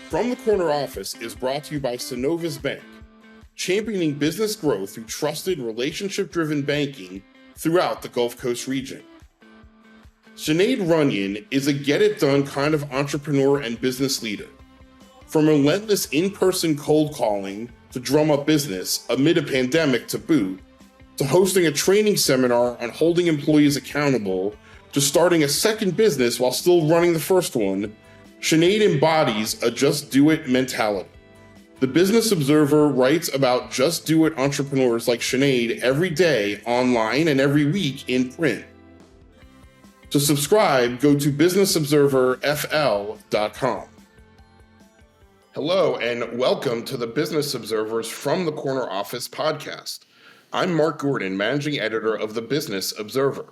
From the Corner Office is brought to you by Synovus Bank, championing business growth through trusted, relationship-driven banking throughout the Gulf Coast region. Sinead Runyon is a get-it-done kind of entrepreneur and business leader. From relentless in-person cold calling to drum up business amid a pandemic to boot, to hosting a training seminar on holding employees accountable, to starting a second business while still running the first one, Sinead embodies a just do it mentality. The Business Observer writes about just do it entrepreneurs like Sinead every day online and every week in print. To subscribe, go to businessobserverfl.com. Hello and welcome to the Business Observer's From the Corner Office podcast. I'm Mark Gordon, managing editor of the Business Observer.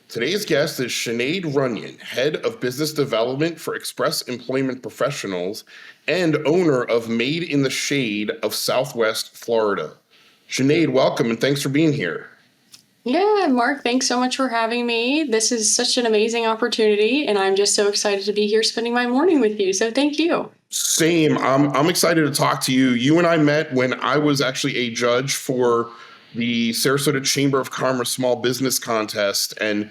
Today's guest is Sinead Runyon, head of business development for Express Employment Professionals and owner of Made in the Shade of Southwest Florida. Sinead, welcome and thanks for being here. Yeah, Mark, thanks so much for having me. This is such an amazing opportunity, and I'm just so excited to be here spending my morning with you. So thank you. Same. I'm excited to talk to you. You and I met when I was actually a judge for the Sarasota Chamber of Commerce Small Business Contest. And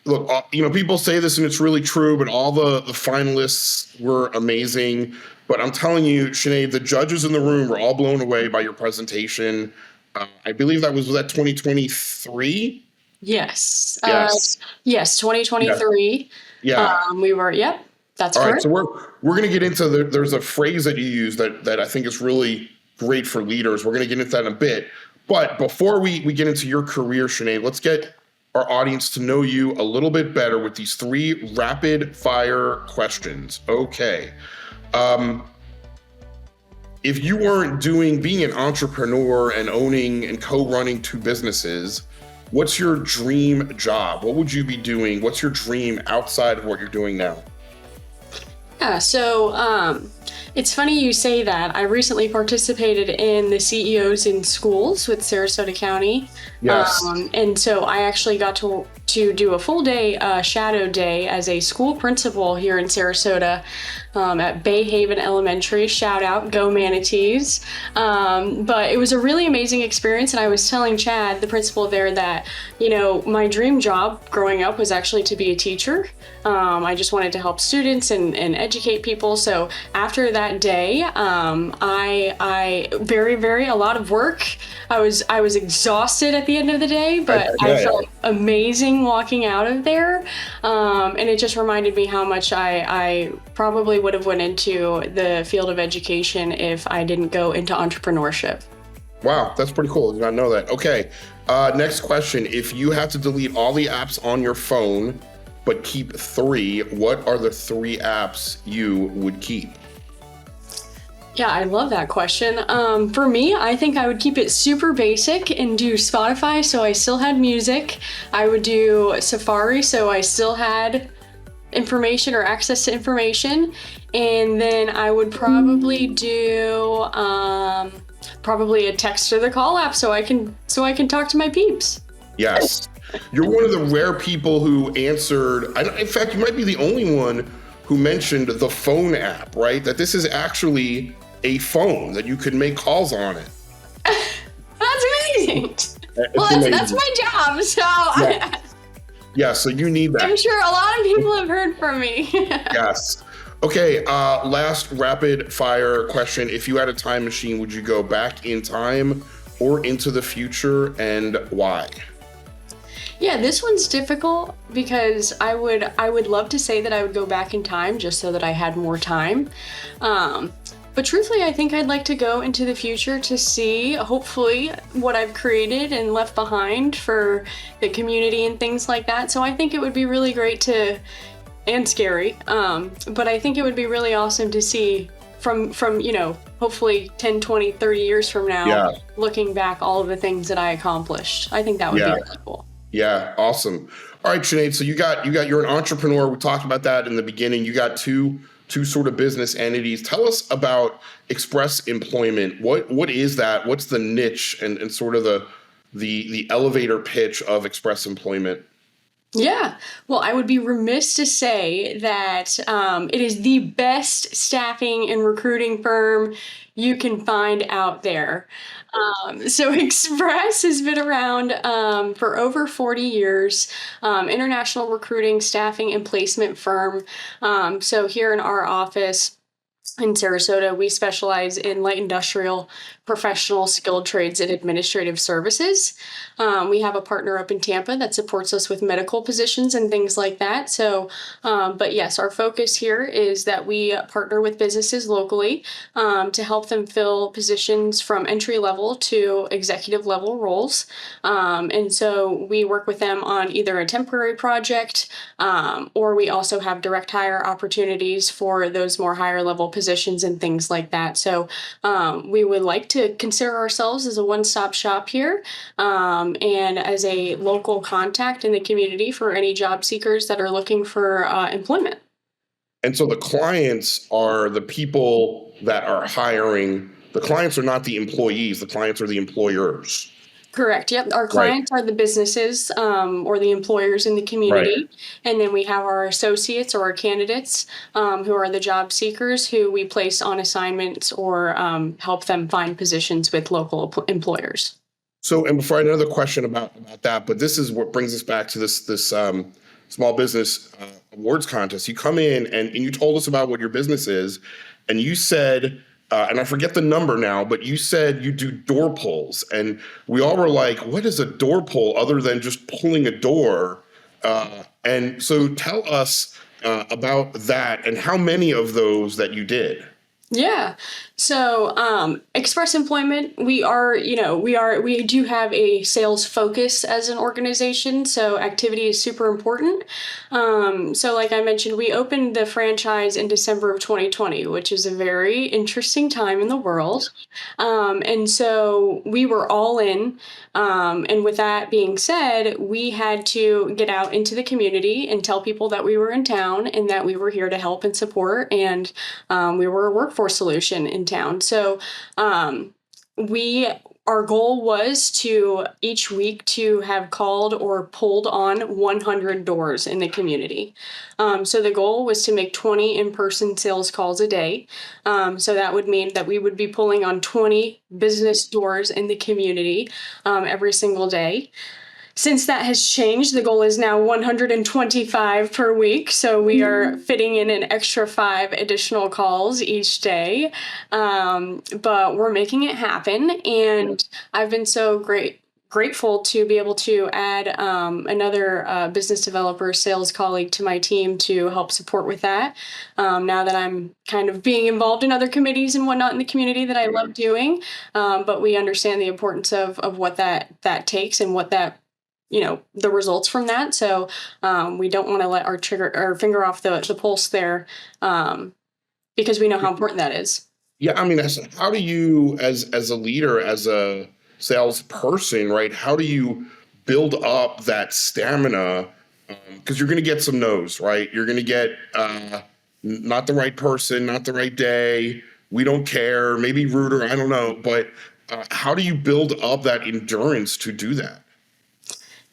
look, people say this and it's really true, but all the finalists were amazing. But I'm telling you, Sinead, the judges in the room were all blown away by your presentation. I believe was that 2023? Yes. Yes. Yes, 2023. Yeah. We were, yep, that's all correct. Right, so we're going to get into there's a phrase that you use that I think is really great for leaders. We're going to get into that in a bit. But before we get into your career, Sinead, let's get our audience to know you a little bit better with these 3 rapid fire questions. Okay. If you weren't being an entrepreneur and owning and co-running 2 businesses, what's your dream job? What would you be doing? What's your dream outside of what you're doing now? Yeah, so it's funny you say that. I recently participated in the CEOs in Schools with Sarasota County. Yes. And so I actually got to do a full day, shadow day as a school principal here in Sarasota at Bay Haven Elementary. Shout out, go Manatees. But it was a really amazing experience. And I was telling Chad, the principal there, that, my dream job growing up was actually to be a teacher. I just wanted to help students and educate people. So after that day, I a lot of work. I was exhausted at the end of the day, but I felt amazing walking out of there. And it just reminded me how much I probably would have went into the field of education if I didn't go into entrepreneurship. Wow, that's pretty cool. I did not know that. Okay, next question. If you have to delete all the apps on your phone, but keep 3, what are the 3 apps you would keep? Yeah, I love that question. For me, I think I would keep it super basic and do Spotify, so I still had music. I would do Safari, so I still had information or access to information. And then I would probably do probably a text or the call app so I can talk to my peeps. Yes. You're one of the rare people who answered. In fact, you might be the only one who mentioned the phone app, right? That this is actually a phone that you could make calls on it. That's amazing. That's my job. So yeah, so you need that. I'm sure a lot of people have heard from me. Yes. Okay, last rapid fire question. If you had a time machine, would you go back in time or into the future, and why? Yeah, this one's difficult because I would love to say that I would go back in time just so that I had more time. But truthfully, I think I'd like to go into the future to see, hopefully, what I've created and left behind for the community and things like that. So I think it would be really great and scary, but I think it would be really awesome to see from hopefully 10, 20, 30 years from now, looking back all of the things that I accomplished. I think that would be really cool. Yeah, awesome. All right, Sinead, so you're an entrepreneur. We talked about that in the beginning. You got two sort of business entities. Tell us about Express Employment. What is that? What's the niche and sort of the elevator pitch of Express Employment? Yeah. Well, I would be remiss to say that it is the best staffing and recruiting firm you can find out there. So Express has been around for over 40 years, international recruiting, staffing, and placement firm. So here in our office, in Sarasota, we specialize in light industrial, professional, skilled trades, and administrative services. We have a partner up in Tampa that supports us with medical positions and things like that. So, but yes, our focus here is that we partner with businesses locally to help them fill positions from entry level to executive level roles. And so we work with them on either a temporary project or we also have direct hire opportunities for those more higher level positions and things like that. So we would like to consider ourselves as a one-stop shop here and as a local contact in the community for any job seekers that are looking for employment. And so the clients are the people that are hiring. The clients are not the employees. The clients are the employers. Correct. Yep. Our Right. clients are the businesses or the employers in the Right. community. And then we have our associates or our candidates who are the job seekers who we place on assignments or help them find positions with local employers. So, and before I had another question about that, but this is what brings us back to this small business awards contest. You come in and you told us about what your business is, and you said, and I forget the number now, but you said you do door pulls, and we all were like, "What is a door pull other than just pulling a door?" And so, tell us about that and how many of those that you did. Yeah. So, Express Employment, we do have a sales focus as an organization. So activity is super important. So like I mentioned, we opened the franchise in December of 2020, which is a very interesting time in the world. And so we were all in. And with that being said, we had to get out into the community and tell people that we were in town and that we were here to help and support. And we were a workforce solution in town. So we our goal was to each week to have called or pulled on 100 doors in the community. So the goal was to make 20 in-person sales calls a day. So that would mean that we would be pulling on 20 business doors in the community every single day. Since that has changed, the goal is now 125 per week. So we are fitting in an extra 5 additional calls each day. But we're making it happen. And I've been so grateful to be able to add another business developer sales colleague to my team to help support with that. Now that I'm kind of being involved in other committees and whatnot in the community that I love doing. But we understand the importance of what that takes and what that the results from that. So we don't want to let our finger off the pulse there because we know how important that is. Yeah, I mean, how do you, as a leader, as a salesperson, right? How do you build up that stamina? Because you're going to get some no's, right? You're going to get not the right person, not the right day. We don't care. Maybe ruder. I don't know. But how do you build up that endurance to do that?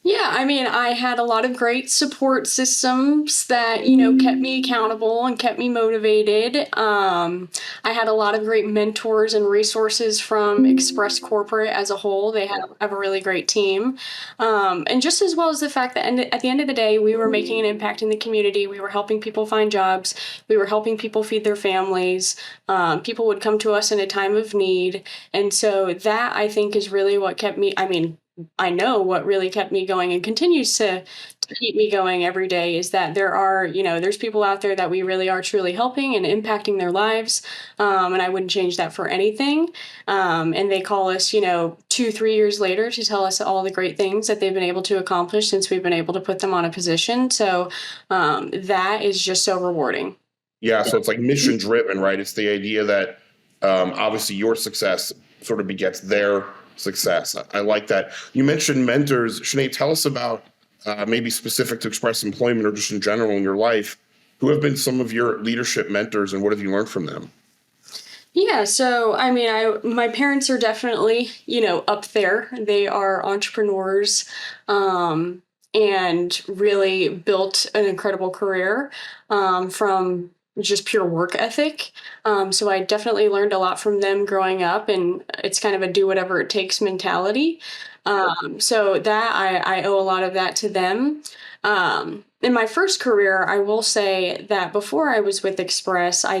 Yeah, I mean, I had a lot of great support systems that, kept me accountable and kept me motivated. I had a lot of great mentors and resources from Express Corporate as a whole. They have a really great team. And just as well as the fact that at the end of the day, we were making an impact in the community. We were helping people find jobs. We were helping people feed their families. People would come to us in a time of need. And so that, I think, is really what kept me, I know what really kept me going and continues to keep me going every day is that there's people out there that we really are truly helping and impacting their lives. And I wouldn't change that for anything. And they call us, 2-3 years later to tell us all the great things that they've been able to accomplish since we've been able to put them on a position. So that is just so rewarding. Yeah, so it's like mission driven, right? It's the idea that obviously your success sort of begets their success. I like that. You mentioned mentors. Sinead, tell us about maybe specific to Express Employment or just in general in your life. Who have been some of your leadership mentors and what have you learned from them? Yeah, so my parents are definitely, up there. They are entrepreneurs. and really built an incredible career from just pure work ethic. So I definitely learned a lot from them growing up, and it's kind of a do whatever it takes mentality. So that I owe a lot of that to them. In my first career, I will say that before I was with Express, I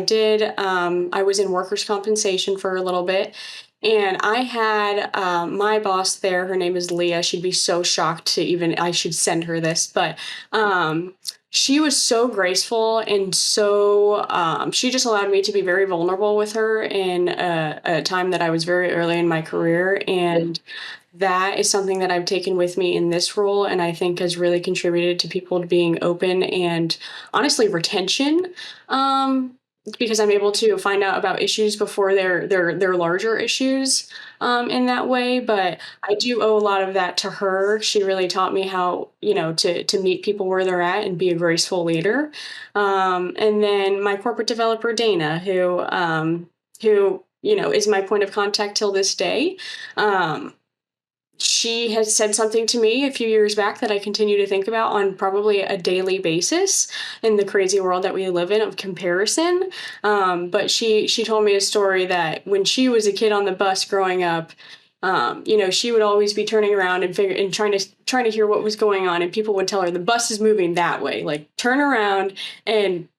was in workers' compensation for a little bit. And I had my boss there, her name is Leah. She'd be so shocked to even, I should send her this, but she was so graceful and she just allowed me to be very vulnerable with her in a time that I was very early in my career. And that is something that I've taken with me in this role, and I think has really contributed to people being open and honestly retention. Because I'm able to find out about issues before they're larger issues in that way. But I do owe a lot of that to her. She really taught me how, to meet people where they're at and be a graceful leader. And then my corporate developer, Dana, who is my point of contact till this day. She has said something to me a few years back that I continue to think about on probably a daily basis in the crazy world that we live in of comparison. But she told me a story that when she was a kid on the bus growing up, she would always be turning around and trying to hear what was going on, and people would tell her the bus is moving that way, like turn around and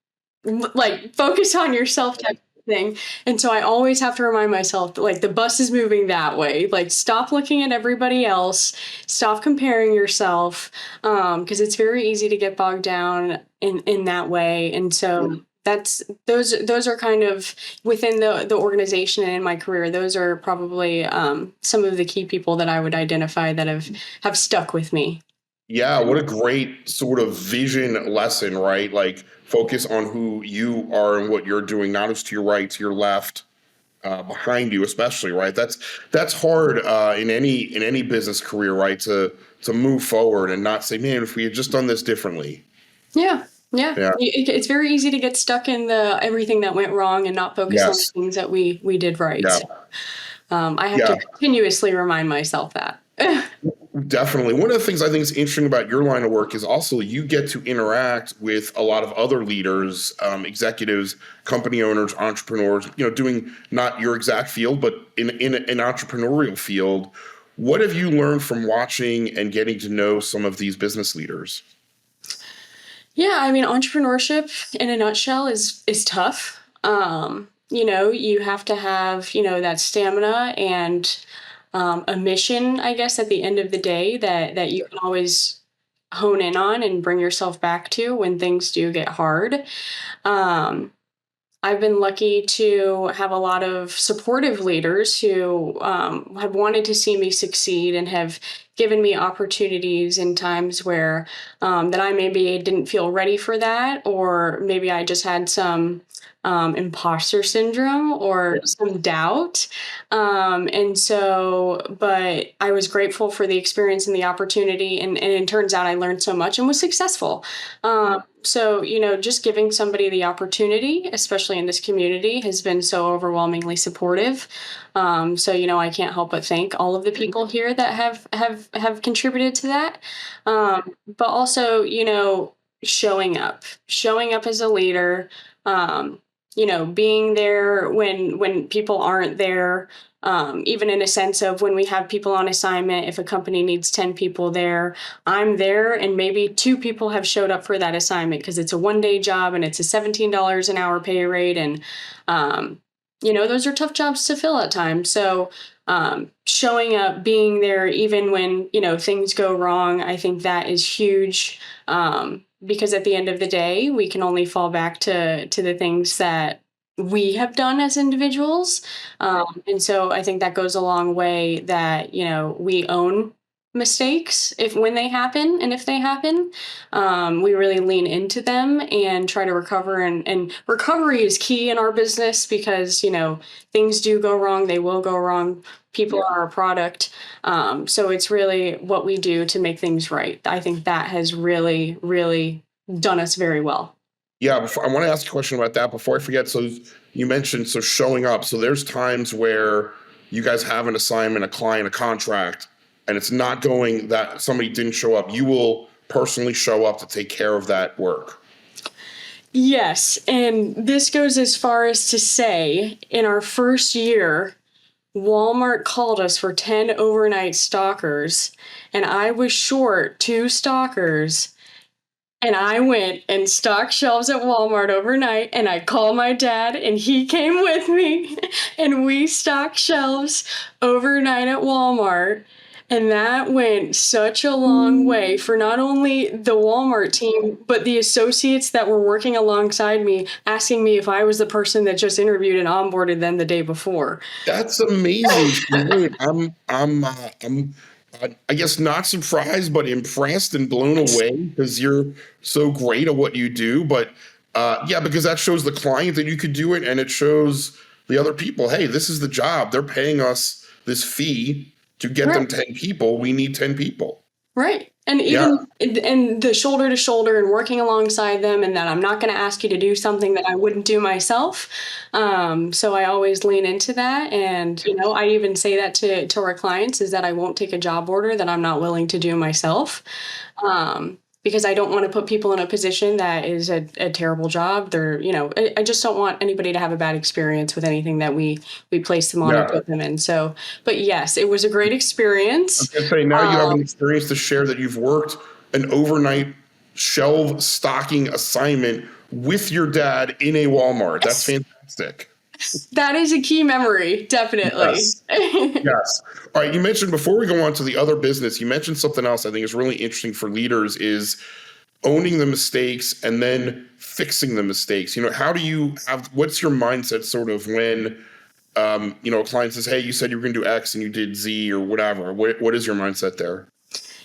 like focus on yourself type thing. And so I always have to remind myself that like the bus is moving that way. Like stop looking at everybody else, stop comparing yourself, because it's very easy to get bogged down in that way. And so those are kind of within the organization and in my career. Those are probably some of the key people that I would identify that have stuck with me. Yeah, what a great sort of vision lesson, right? Like focus on who you are and what you're doing, not just to your right, to your left, behind you, especially, right? That's hard in any business career, right? To move forward and not say, man, if we had just done this differently. Yeah. It's very easy to get stuck in the everything that went wrong and not focus on the things that we did right. Yeah. So, I have to continuously remind myself that. Definitely. One of the things I think is interesting about your line of work is also you get to interact with a lot of other leaders, executives, company owners, entrepreneurs, doing not your exact field, but in an entrepreneurial field. What have you learned from watching and getting to know some of these business leaders? Yeah, I mean, entrepreneurship in a nutshell is tough. You have to have, that stamina and a mission, I guess, at the end of the day that you can always hone in on and bring yourself back to when things do get hard. I've been lucky to have a lot of supportive leaders who have wanted to see me succeed and have given me opportunities in times where that I maybe didn't feel ready for that, or maybe I just had some imposter syndrome or some doubt. But I was grateful for the experience and the opportunity. And it turns out I learned so much and was successful. Just giving somebody the opportunity, especially in this community, has been so overwhelmingly supportive. I can't help but thank all of the people here that have contributed to that. But also, showing up as a leader, being there when people aren't there, even in a sense of when we have people on assignment, if a company needs 10 people there, I'm there and maybe 2 people have showed up for that assignment because it's a one-day job and it's a $17 an hour pay rate. And, those are tough jobs to fill at times. So showing up, being there, even when, things go wrong, I think that is huge. Because at the end of the day, we can only fall back to the things that we have done as individuals. And so I think that goes a long way that, we own mistakes when they happen, and if they happen, we really lean into them and try to recover. And recovery is key in our business because, things do go wrong. They will go wrong. People are a product. So it's really what we do to make things right. I think that has really, really done us very well. Yeah, I want to ask a question about that before I forget. So you mentioned, showing up. So there's times where you guys have an assignment, a client, a contract, and it's not going that somebody didn't show up. You will personally show up to take care of that work? Yes, and this goes as far as to say, in our first year, Walmart called us for 10 overnight stalkers, and I was short 2 stalkers. And I went and stocked shelves at Walmart overnight, and I called my dad, and he came with me, and we stocked shelves overnight at Walmart. And that went such a long way for not only the Walmart team, but the associates that were working alongside me, asking me if I was the person that just interviewed and onboarded them the day before. That's amazing, Sinead. I guess not surprised, but impressed and blown away because you're so great at what you do. But yeah, because that shows the client that you could do it, and it shows the other people, hey, this is the job. They're paying us this fee to get them 10 people. We need 10 people. Right. And even and the shoulder to shoulder and working alongside them, and that I'm not going to ask you to do something that I wouldn't do myself. So I always lean into that. And, I even say that to our clients, is that I won't take a job order that I'm not willing to do myself. Because I don't want to put people in a position that is a terrible job. I just don't want anybody to have a bad experience with anything that we place them on and put them in. So, but yes, it was a great experience. I was gonna say, now you have an experience to share that you've worked an overnight shelf stocking assignment with your dad in a Walmart. That's fantastic. That is a key memory, definitely. Yes. Yes. All right. You mentioned, before we go on to the other business, you mentioned something else I think is really interesting for leaders, is owning the mistakes and then fixing the mistakes. How do you what's your mindset sort of when, a client says, hey, you said you were going to do X and you did Z or whatever? What is your mindset there?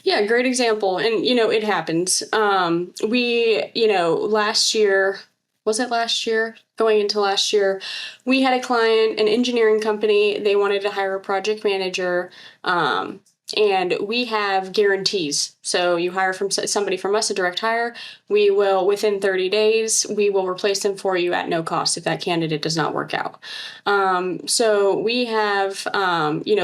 Yeah, great example. And, it happens. Last year, was it last year? Going into last year, we had a client, an engineering company. They wanted to hire a project manager, and we have guarantees. So you hire from somebody from us, a direct hire. We will, within 30 days, we will replace them for you at no cost if that candidate does not work out. So we have,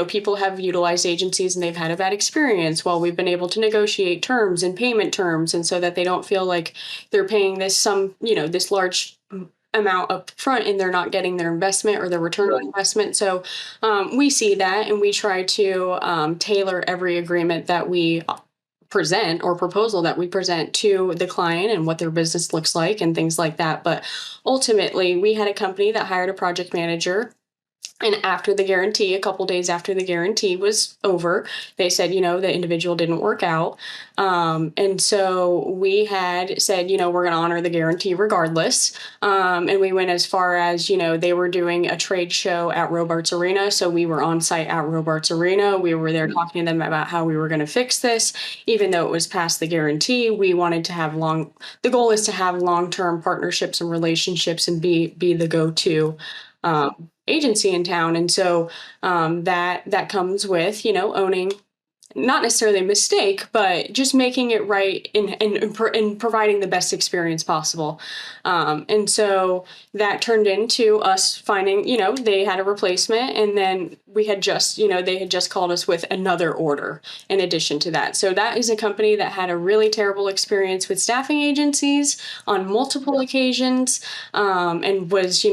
people have utilized agencies and they've had a bad experience. Well, we've been able to negotiate terms and payment terms, and so that they don't feel like they're paying this large amount up front and they're not getting their investment or their return on investment. So we see that, and we try to tailor every agreement that we present or proposal that we present to the client and what their business looks like and things like that. But ultimately, we had a company that hired a project manager. And after the guarantee, a couple days after the guarantee was over, they said, the individual didn't work out. And so we had said, we're going to honor the guarantee regardless. And we went as far as, they were doing a trade show at Robarts Arena. So we were on site at Robarts Arena. We were there talking to them about how we were going to fix this. Even though it was past the guarantee, we wanted to have the goal is to have long-term partnerships and relationships and be the go-to agency in town. And so that comes with, owning not necessarily a mistake, but just making it right and providing the best experience possible. And so that turned into us finding, they had a replacement, and then we had just, they had just called us with another order in addition to that. So that is a company that had a really terrible experience with staffing agencies on multiple occasions, and was,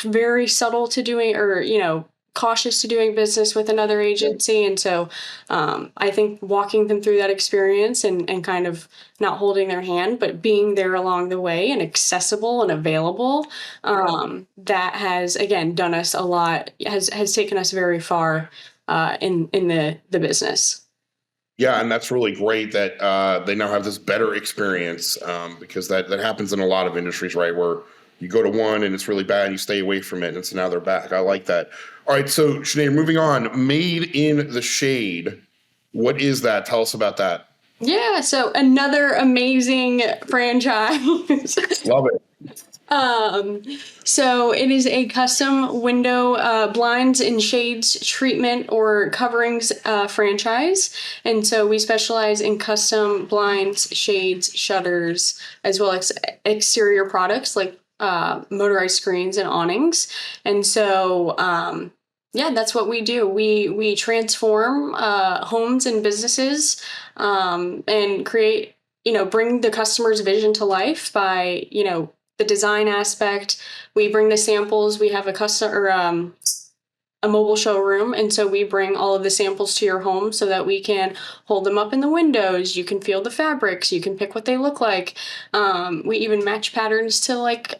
very subtle to doing, or cautious to doing business with another agency. And so I think walking them through that experience and kind of not holding their hand, but being there along the way and accessible and available, that has, again, done us a lot, has taken us very far in the business. Yeah, and that's really great that they now have this better experience, because that happens in a lot of industries, right, where you go to one and it's really bad and you stay away from it, and so now they're back. I like that. All right, so Sinead, moving on, Made in the Shade. What is that? Tell us about that. Yeah, so another amazing franchise. Love it. So it is a custom window blinds and shades treatment or coverings franchise. And so we specialize in custom blinds, shades, shutters, as well as exterior products like motorized screens and awnings. And so Yeah, that's what we do. We transform homes and businesses, and create, bring the customer's vision to life by, the design aspect. We bring the samples. We have a mobile showroom, and so we bring all of the samples to your home so that we can hold them up in the windows. You can feel the fabrics. You can pick what they look like. We even match patterns to like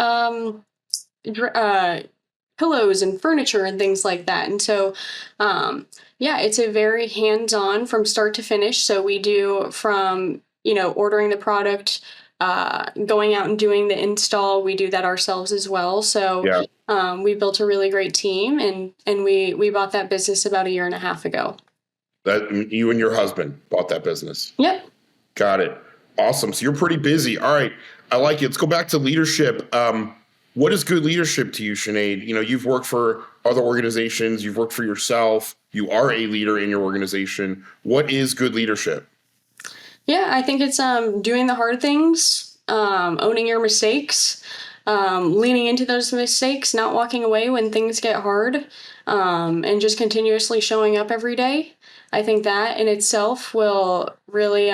pillows and furniture and things like that. And so, yeah, it's a very hands-on from start to finish. So we do from, ordering the product, going out and doing the install. We do that ourselves as well. So Yeah. we built a really great team, and we bought that business about a year and a half ago. That you and your husband bought that business. Yep. Got it. Awesome. So you're pretty busy. All right. I like it. Let's go back to leadership. What is good leadership to you, Sinead? You've worked for other organizations. You've worked for yourself. You are a leader in your organization. What is good leadership? Yeah, I think it's doing the hard things, owning your mistakes, leaning into those mistakes, not walking away when things get hard, and just continuously showing up every day. I think that in itself will really,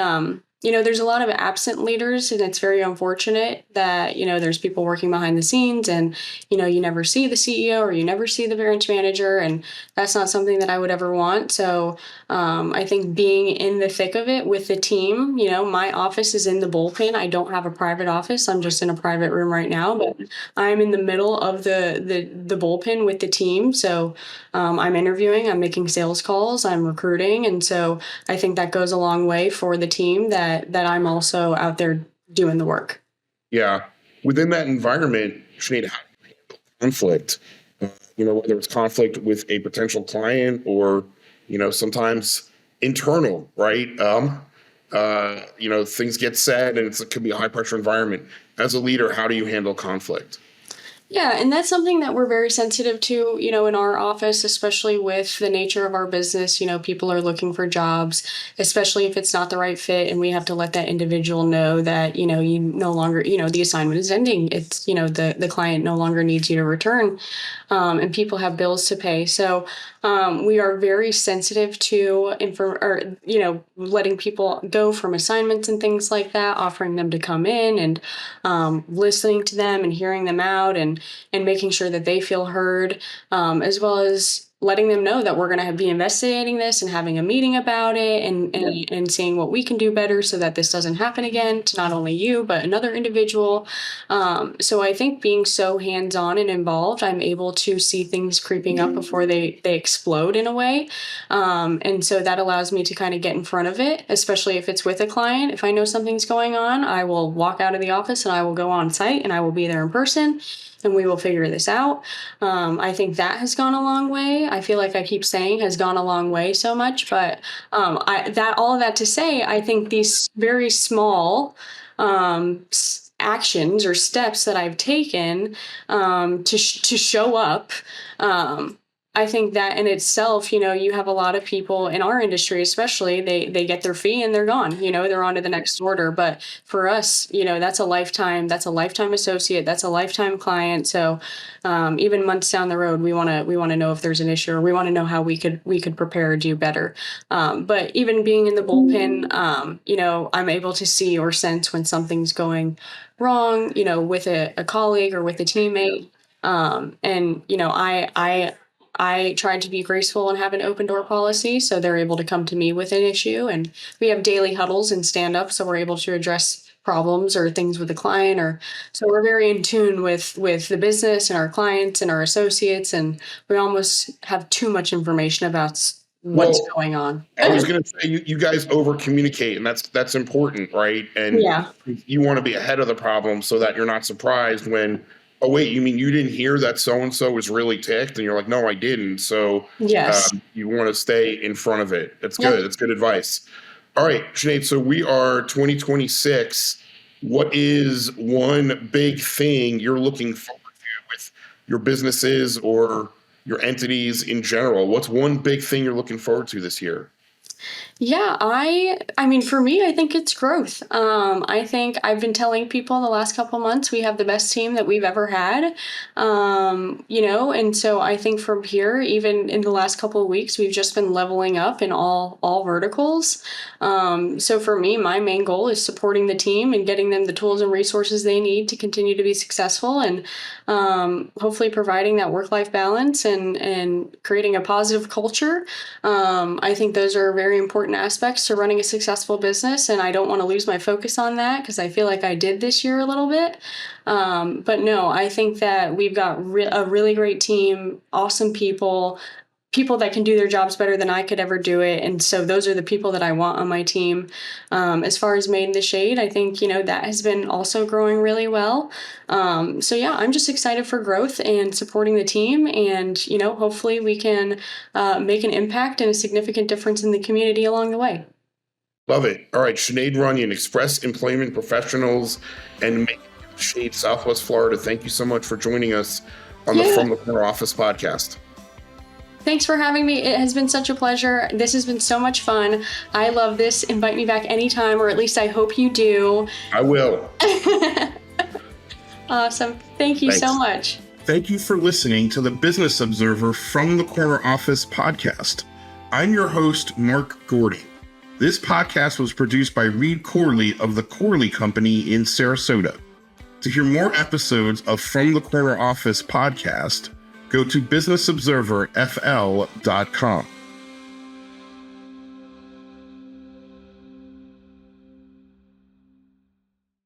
there's a lot of absent leaders, and it's very unfortunate that, there's people working behind the scenes, and, you never see the CEO or you never see the branch manager, and that's not something that I would ever want. So I think being in the thick of it with the team, my office is in the bullpen. I don't have a private office. I'm just in a private room right now, but I'm in the middle of the bullpen with the team. So I'm interviewing, I'm making sales calls, I'm recruiting. And so I think that goes a long way for the team that I'm also out there doing the work. Yeah. Within that environment, Sinead, how do you handle conflict? Whether it's conflict with a potential client or, sometimes internal, right? Things get said and it can be a high pressure environment. As a leader, how do you handle conflict? Yeah, and that's something that we're very sensitive to, in our office, especially with the nature of our business. People are looking for jobs, especially if it's not the right fit, and we have to let that individual know that, you no longer, the assignment is ending. It's, the client no longer needs you to return, and people have bills to pay. So we are very sensitive to letting people go from assignments and things like that, offering them to come in and listening to them and hearing them out, and making sure that they feel heard, as well as letting them know that we're going to be investigating this and having a meeting about it, and seeing what we can do better so that this doesn't happen again to not only you, but another individual. So I think being so hands-on and involved, I'm able to see things creeping up before they explode in a way. And so that allows me to kind of get in front of it, especially if it's with a client. If I know something's going on, I will walk out of the office and I will go on site and I will be there in person, and we will figure this out. I think that has gone a long way. I feel like I keep saying has gone a long way so much, but all of that to say, I think these very small actions or steps that I've taken to show up. I think that in itself, you have a lot of people in our industry, especially, they get their fee and they're gone, they're on to the next order. But for us, that's a lifetime associate, that's a lifetime client. So even months down the road, we want to know if there's an issue, or we want to know how we could prepare or do better. But even being in the bullpen, I'm able to see or sense when something's going wrong, with a colleague or with a teammate. I tried to be graceful and have an open door policy, so they're able to come to me with an issue, and we have daily huddles and stand up, so we're able to address problems or things with the client, or so we're very in tune with the business and our clients and our associates, and we almost have too much information about what's going on. I was going to say you guys over communicate, and that's important, right? And Yeah. you want to be ahead of the problem so that you're not surprised when, oh wait, you mean you didn't hear that so and so was really ticked, and you're like, no, I didn't. So Yes. you want to stay in front of it. That's good. That's good advice. All right, Sinead. So we are 2026. What is one big thing you're looking forward to with your businesses or your entities in general? What's one big thing you're looking forward to this year? Yeah, I mean, for me, I think it's growth. I think I've been telling people the last couple months we have the best team that we've ever had. And so I think from here, even in the last couple of weeks, we've just been leveling up in all verticals. So for me, my main goal is supporting the team and getting them the tools and resources they need to continue to be successful, and hopefully providing that work-life balance and creating a positive culture. I think those are very important aspects to running a successful business, and I don't want to lose my focus on that because I feel like I did this year a little bit. But no, I think that we've got a really great team, awesome people that can do their jobs better than I could ever do it. And so those are the people that I want on my team. As far as Made in the Shade, I think, that has been also growing really well. So yeah, I'm just excited for growth and supporting the team. And, hopefully we can make an impact and a significant difference in the community along the way. Love it. All right, Sinead Runyon, Express Employment Professionals and Made in the Shade, Southwest Florida. Thank you so much for joining us on the From the Corner Office podcast. Thanks for having me. It has been such a pleasure. This has been so much fun. I love this. Invite me back anytime, or at least I hope you do. I will. Awesome. Thank you so much. Thank you for listening to the Business Observer From the Corner Office podcast. I'm your host, Mark Gordy. This podcast was produced by Reed Corley of the Corley Company in Sarasota. To hear more episodes of From the Corner Office podcast, go to businessobserverfl.com.